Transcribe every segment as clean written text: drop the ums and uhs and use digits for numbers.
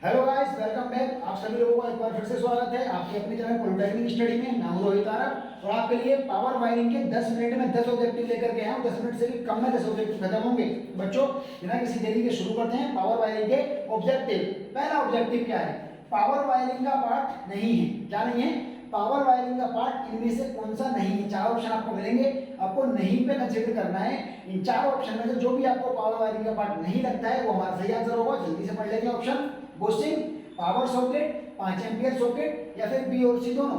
Hello guys, welcome back. आप सभी लोगों का एक बार फिर से स्वागत है आपके अपनी चैनल पॉलिटेक्निक स्टडी में। नाम रोहित आरब और आपके लिए पावर वायरिंग के 10 मिनट में 10 ऑब्जेक्टिव लेकर के आया हूं। 10 मिनट से भी कम में 10 ऑब्जेक्टिव खत्म होंगे। बच्चों, बिना किसी देरी के शुरू करते हैं पावर वायरिंग के ऑब्जेक्टिव। पहला ऑब्जेक्टिव क्या है? पावर वायरिंग का पार्ट नहीं है। क्या नहीं है? पावर वायरिंग का पार्ट इनमें से कौन सा नहीं है? चार ऑप्शन आपको मिलेंगे, आपको नहीं पे कंसीडर करना है। इन चार ऑप्शन में से जो भी आपको पावर वायरिंग का पार्ट नहीं लगता है वो हमारा सही आंसर होगा। जल्दी से पढ़ लेंगे option. Bushing, power socket, 5 ampere socket या फिर बी और सी दोनों।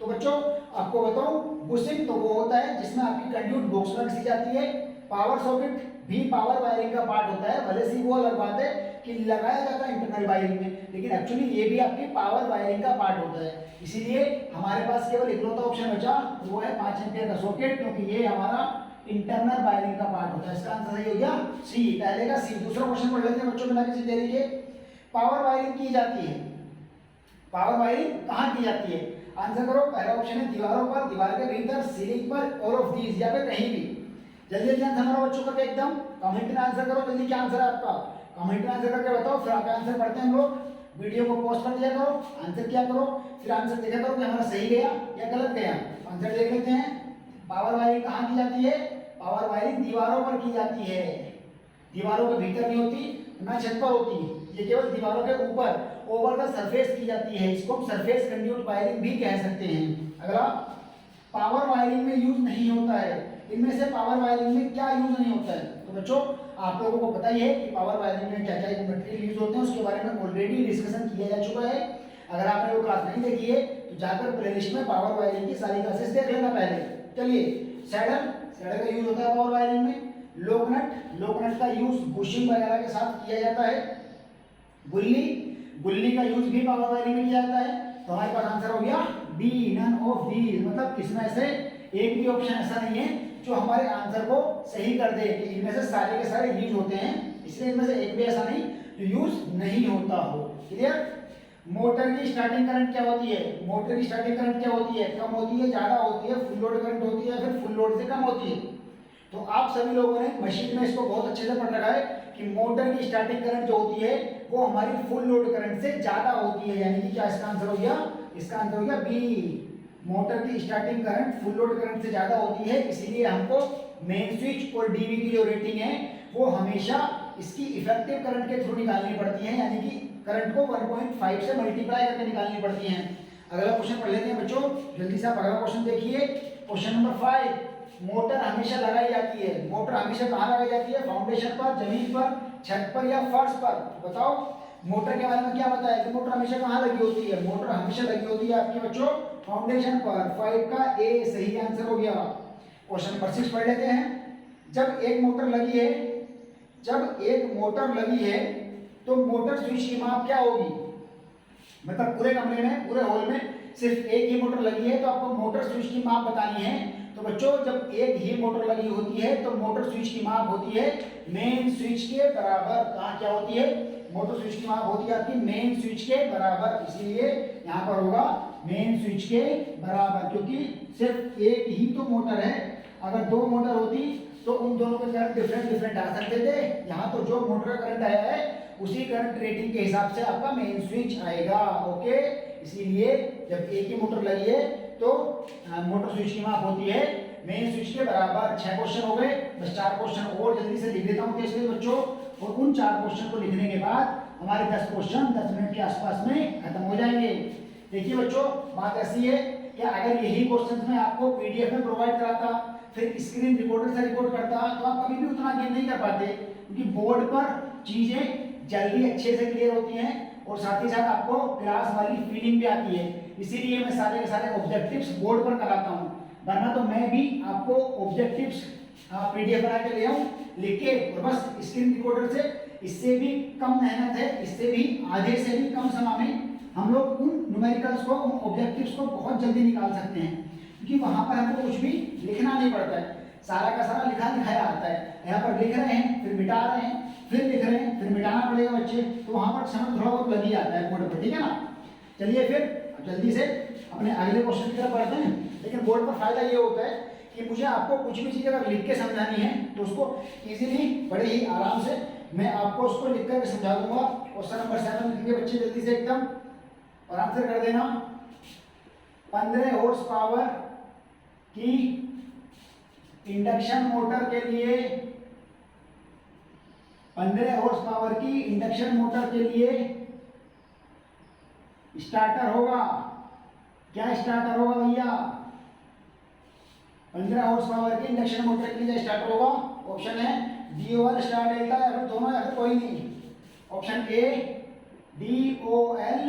तो बच्चों आपको बताऊं, बुशिंग तो वो होता है जिसमें आपकी कंड्यूट बॉक्स में घिसी जाती है। पावर सॉकेट भी पावर वायरिंग का पार्ट होता है, भले से वो अलग बात है कि लगाया जाता है इंटरनल वायरिंग में, लेकिन एक्चुअली ये भी आपकी पावर वायरिंग का पार्ट होता है। इसीलिए हमारे पास केवल इकलौता ऑप्शन बचा, वो है 5 एम्पियर का सॉकेट, क्योंकि ये हमारा इंटरनल वायरिंग का पार्ट होता है। इसका आंसर सही हो गया सी, पहले का सी। दूसरा क्वेश्चन पढ़ लेते हैं बच्चों, बिना किसी देरी के। पावर वायरिंग की जाती है, पावर वायरिंग कहाँ की जाती है? आंसर करो। पहला ऑप्शन है दीवारों पर, दीवार के भीतर, सीलिंग पर, ऑल ऑफ दीज, या फिर कहीं भी। जल्दी जल्दी आंसर करो बच्चों का, एकदम कमेंट में आंसर करो। जल्दी क्या आंसर है आपका? कमेंट में आंसर करके बताओ, फिर आपका आंसर पढ़ते हैं हम लोग। वीडियो को पॉज कर दिया करो, आंसर किया करो, फिर आंसर देखा करो कि हमारा सही गया या गलत गया। आंसर देख लेते हैं। पावर वायरिंग कहाँ की जाती है? पावर वायरिंग दीवारों पर की जाती है। दीवारों के भीतर नहीं होती, ना छत पर होती, ये केवल दीवारों के ऊपर ओवर द सरफेस की जाती है। इसको हम सरफेस कंड्यूट वायरिंग भी कह सकते हैं। अगला, पावर वायरिंग में यूज नहीं होता है। इनमें से पावर वायरिंग में क्या यूज नहीं होता है? तो बच्चों आप लोगों को पता ही है कि पावर वायरिंग में क्या क्या मटेरियल यूज होते हैं, उसके बारे में ऑलरेडी डिस्कशन किया जा चुका है। अगर आपने वो क्लास नहीं देखी है तो जाकर प्लेलिस्ट में पावर वायरिंग की सारी क्लासेस देख लेना पहले। चलिए, सैडल, सैडल का यूज होता है पावर वायरिंग में। लोकनट, लोकनट का यूज बुशिंग वगैरह के साथ किया जाता है। गुल्ली, गुल्ली का यूज भी पावर वायरिंग में किया जाता है। तो हमारे पास आंसर हो गया बी, नन ऑफ दीज। मतलब इसमें से एक भी ऑप्शन ऐसा नहीं है जो हमारे आंसर को सही कर दे कि इनमें से सारे के सारे यूज होते हैं, इसलिए इनमें से एक भी ऐसा नहीं जो यूज नहीं होता हो। क्लियर? मोटर की स्टार्टिंग करंट क्या होती है? मोटर की स्टार्टिंग करंट क्या होती है? कम होती है, ज्यादा होती है, फुल लोड करंट होती है, फिर फुल लोड से कम होती है? तो आप सभी लोगों ने मशीन में इसको बहुत अच्छे से पढ़ रखा है कि मोटर की स्टार्टिंग करंट जो होती है वो हमारी फुल लोड करंट से ज्यादा होती है। यानी कि क्या इसका आंसर हो गया? इसका आंसर हो गया बी। मोटर की starting current full load current से ज्यादा होती है, इसीलिए हमको मेन स्विच और डीवी की जो रेटिंग है वो हमेशा इसकी इफेक्टिव करंट के थ्रू निकालनी पड़ती है, यानी कि करंट को 1.5 से मल्टीप्लाई करके निकालनी पड़ती है। अगला क्वेश्चन पढ़ लेते हैं बच्चों, जल्दी से आप अगला क्वेश्चन देखिए। क्वेश्चन नंबर 5, मोटर हमेशा लगाई जाती है। मोटर हमेशा कहाँ लगाई जाती है? फाउंडेशन पर, जमीन पर, छत पर या फर्श पर? बताओ मोटर के बारे में क्या बताया कि मोटर हमेशा कहाँ लगी होती है? मोटर हमेशा लगी होती है आपके बच्चों फाउंडेशन पर। 5 का ए सही आंसर हो गया। क्वेश्चन नंबर 6 पढ़ लेते हैं। जब एक मोटर लगी है, जब एक मोटर लगी है तो मोटर स्विच की माप क्या होगी? मतलब पूरे कमरे में, पूरे हॉल में सिर्फ एक ही मोटर लगी है तो आपको मोटर स्विच की माप बतानी है। तो बच्चों जब एक ही मोटर लगी होती है तो मोटर स्विच की माप होती है मेन स्विच के बराबर। कहाँ क्या होती है? मोटर स्विच की माप होती है आपकी मेन स्विच के बराबर, इसीलिए यहाँ पर होगा मेन स्विच के बराबर, क्योंकि सिर्फ एक ही तो मोटर है। अगर दो मोटर होती तो उन दोनों के करंट डिफरेंट डिफरेंट आ सकते थे। यहाँ तो जो मोटर का करंट आया है उसी करंट रेटिंग के हिसाब से आपका मेन स्विच आएगा। ओके, इसीलिए जब एक ही मोटर लगी है तो मोटर स्विच की माप होती है मेन स्विच के बराबर। 6 क्वेश्चन हो गए, बस 4 क्वेश्चन और जल्दी से लिख देता हूँ तेज बच्चों, और उन 4 क्वेश्चन को लिखने के बाद हमारे 10 क्वेश्चन 10 मिनट के आसपास में खत्म हो जाएंगे। देखिए बच्चों, बात ऐसी है कि अगर यही क्वेश्चन मैं आपको पीडीएफ में प्रोवाइड कराता, फिर स्क्रीन रिकॉर्डर से रिकॉर्ड करता, तो आप कभी भी उतना गेन नहीं कर पाते, क्योंकि बोर्ड पर चीजें जल्दी अच्छे से क्लियर होती हैं और साथ ही साथ आपको क्लास वाली फीलिंग भी आती है। इसीलिए मैं सारे के सारे ऑब्जेक्टिव्स बोर्ड पर कराता हूँ, वरना तो मैं भी आपको ऑब्जेक्टिव्स पीडीएफ बना के ले आऊँ लिख के, और बस स्क्रीन रिकॉर्डर से इससे भी कम मेहनत है, इससे भी आधे से भी कम समय में हम लोग उन न्यूमेरिकल्स को, उन ऑब्जेक्टिव्स को बहुत जल्दी निकाल सकते हैं, क्योंकि वहां पर हमको कुछ भी लिखना नहीं पड़ता है, सारा का सारा लिखा दिखाया आता है। यहाँ पर लिख रहे हैं, फिर मिटा रहे हैं, फिर लिख रहे हैं, फिर मिटाना पड़ेगा बच्चे, तो वहां पर समय थोड़ा बहुत लग ही जाता है बोर्ड पर, ठीक है ना। चलिए फिर जल्दी से अपने अगले क्वेश्चन की तरफ बढ़ते हैं। लेकिन बोर्ड पर फायदा ये होता है कि मुझे आपको कुछ भी चीज़ अगर लिख के समझानी है तो उसको इजीली बड़े ही आराम से मैं आपको उसको लिख कर समझा दूंगा। क्वेश्चन नंबर 7 लिखेंगे बच्चे जल्दी से एकदम और आंसर कर देना। 15 हॉर्स पावर की इंडक्शन मोटर के लिए 15 हॉर्स पावर की इंडक्शन मोटर के लिए स्टार्टर होगा। क्या स्टार्टर होगा भैया? 15 हॉर्स पावर की इंडक्शन मोटर के लिए स्टार्टर होगा। ऑप्शन है DOL स्टार डेल्टा या फिर दोनों या फिर कोई नहीं। Option A DOL,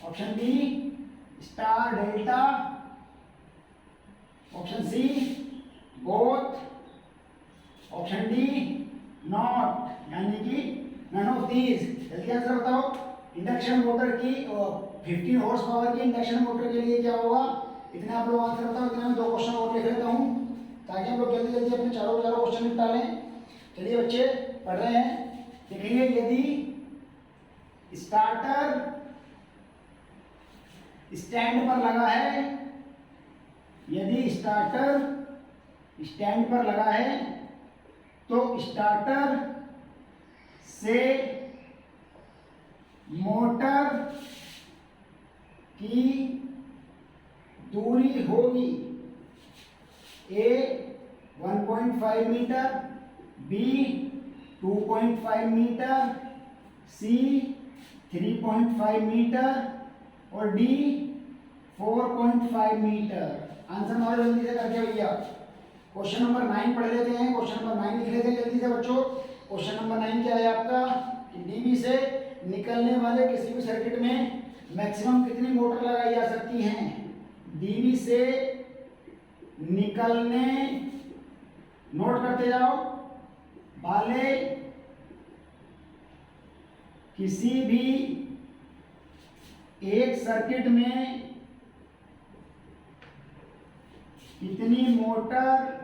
option B star delta, option C both, option D not, यानी कि नन ऑफ दीज। जल्दी आंसर बताओ। इंडक्शन मोटर की 15 हॉर्स पावर की इंडक्शन मोटर के लिए क्या होगा? इतने आप लोग आंसर बताओ। इतने में 2 क्वेश्चन और लिख लेता हूं ताकि हम लोग जल्दी जल्दी अपने चारों क्वेश्चन निपटा लें। चलिए बच्चे पढ़ रहे हैं, देखिए यदि स्टार्टर स्टैंड पर लगा है, यदि स्टार्टर स्टैंड पर लगा है तो स्टार्टर से मोटर की दूरी होगी ए 1.5 मीटर, बी 2.5 मीटर, सी 3.5 मीटर और डी 4.5 मीटर। आंसर हमारे जल्दी से करके भैया। क्वेश्चन नंबर 9 पढ़ लेते हैं। क्वेश्चन नंबर 9 लिख लेते हैं जल्दी से बच्चों। क्वेश्चन नंबर 9 क्या है आपका कि डीबी से निकलने वाले किसी भी सर्किट में मैक्सिमम कितनी मोटर लगाई जा सकती हैं? डीबी से निकलने, नोट करते जाओ, वाले किसी भी एक सर्किट में कितनी मोटर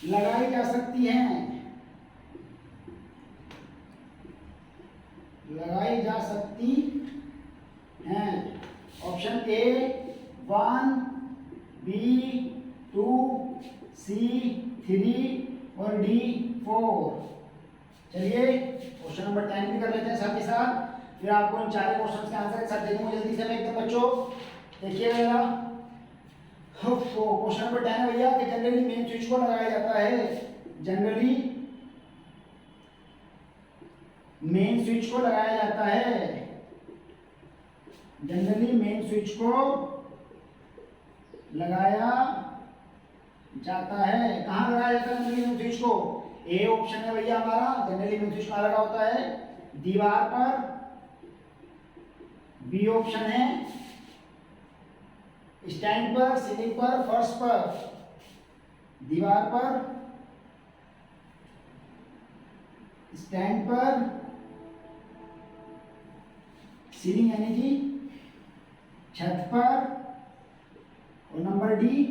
लगाई जा सकती हैं? लगाई जा सकती हैं। ऑप्शन ए 1, बी 2, सी 3 और डी 4। चलिए क्वेश्चन नंबर 10 भी कर लेते हैं साथ ही साथ, फिर आपको इन 4 क्वेश्चन के आंसर एक साथ दे दूंगा जल्दी से मैं एकदम बच्चों। देखिएगा क्वेश्चन नंबर 10 है भैया कि जनरली मेन स्विच को लगाया जाता है, जनरली मेन स्विच को लगाया जाता है, जनरली मेन स्विच को लगाया जाता है। कहाँ लगाया जाता है जनरली मेन स्विच को? ए ऑप्शन है भैया हमारा, जनरली मेन स्विच कहाँ लगा होता है? दीवार पर। बी ऑप्शन है स्टैंड पर, सीलिंग पर, फर्श पर। दीवार पर, स्टैंड पर, सीलिंग यानी कि छत पर और नंबर डी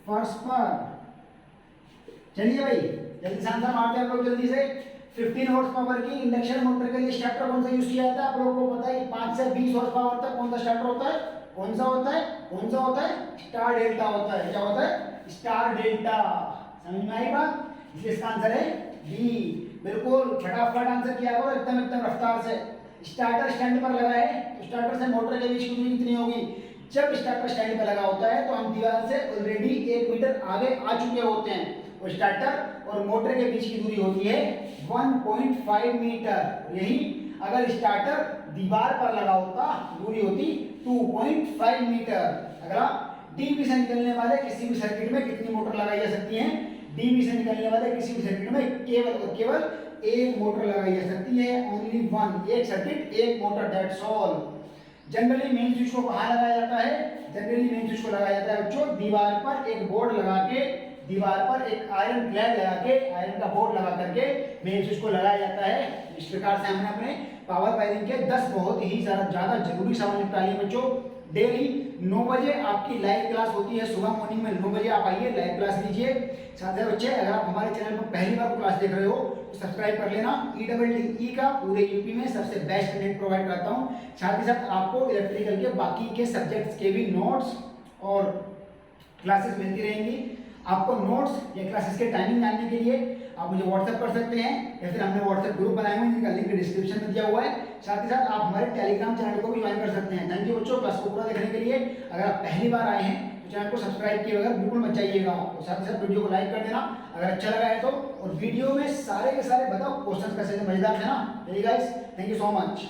फर्श पर। चलिए भाई जल्दी से आंसर मारते हैं आप लोग जल्दी से। 15 हॉर्स पावर की इंडक्शन मोटर के लिए स्टार्टर कौन सा यूज किया जाता है? आप लोगों को पता है 5 से 20 हॉर्स पावर तक कौन सा स्टार्टर होता है? कौन सा होता है? कौन सा होता है? स्टार डेल्टा होता है। क्या होता है? Star delta. समझ में आई बात? इसलिए इसका आंसर है डी। बिल्कुल फटाफट आंसर किया करो एकदम एकदम रफ्तार से। स्टार्टर स्टैंड पर लगा है तो स्टार्टर से मोटर के बीच की दूरी कितनी होगी? जब स्टार्टर स्टैंड पर लगा होता है तो हम दीवार से ऑलरेडी 1 मीटर आगे आ चुके होते हैं और स्टार्टर और मोटर के बीच की दूरी होती है 1.5 मीटर। यही अगर स्टार्टर दीवार पर लगा होता दूरी होती 2.5 मीटर। अगला डीबी से निकलने वाले किसी भी सर्किट में कितनी मोटर लगाई जा सकती है? डीबी से निकलने वाले किसी भी सर्किट में केवल और केवल एक मोटर लगाई जा सकती है। ओनली वन, एक सर्किट एक motor, that's all. Generally main switch को कहाँ लगाया जाता है? जनरली मेन स्विच को लगाया जाता है बच्चों दीवार पर एक बोर्ड लगा के, दीवार पर एक आयरन प्लेट लगा के, आयरन का बोर्ड लगा करके मेन स्विच को लगाया जाता है। इस प्रकार से हमने अपने पावर वायरिंग के 10 बहुत ही ज्यादा जरूरी सवाल निपटा लिए बच्चों। डेली 9 बजे आपकी लाइव क्लास होती है, सुबह मॉर्निंग में 9 बजे आप आइए, लाइव क्लास लीजिए। साथ ही बच्चे अगर आप हमारे चैनल पर पहली बार क्लास देख रहे हो तो सब्सक्राइब कर लेना। EEE का पूरे यूपी में सबसे बेस्ट कंटेंट प्रोवाइड करता हूँ। साथ ही साथ आपको इलेक्ट्रिकल के बाकी के सब्जेक्ट्स के भी नोट्स और क्लासेस मिलती रहेंगी। आपको नोट्स या क्लासेस के टाइमिंग जानने के लिए आप मुझे व्हाट्सएप कर सकते हैं, या फिर हमने व्हाट्सएप ग्रुप बनाए हुए हैं जिनका लिंक डिस्क्रिप्शन में दिया हुआ है। साथ ही साथ आप हमारे टेलीग्राम चैनल को भी ज्वाइन कर सकते हैं। थैंक यू बच्चों, क्लास को पूरा देखने के लिए। अगर आप पहली बार आए हैं तो चैनल को सब्सक्राइब किए बगैर बिल्कुल मत जाइएगा, और साथ ही साथ वीडियो को लाइक कर देना अगर अच्छा लगा है तो। और वीडियो में सारे के सारे बताओ क्वेश्चन कैसे मजेदार थे ना। Guys, thank you so much.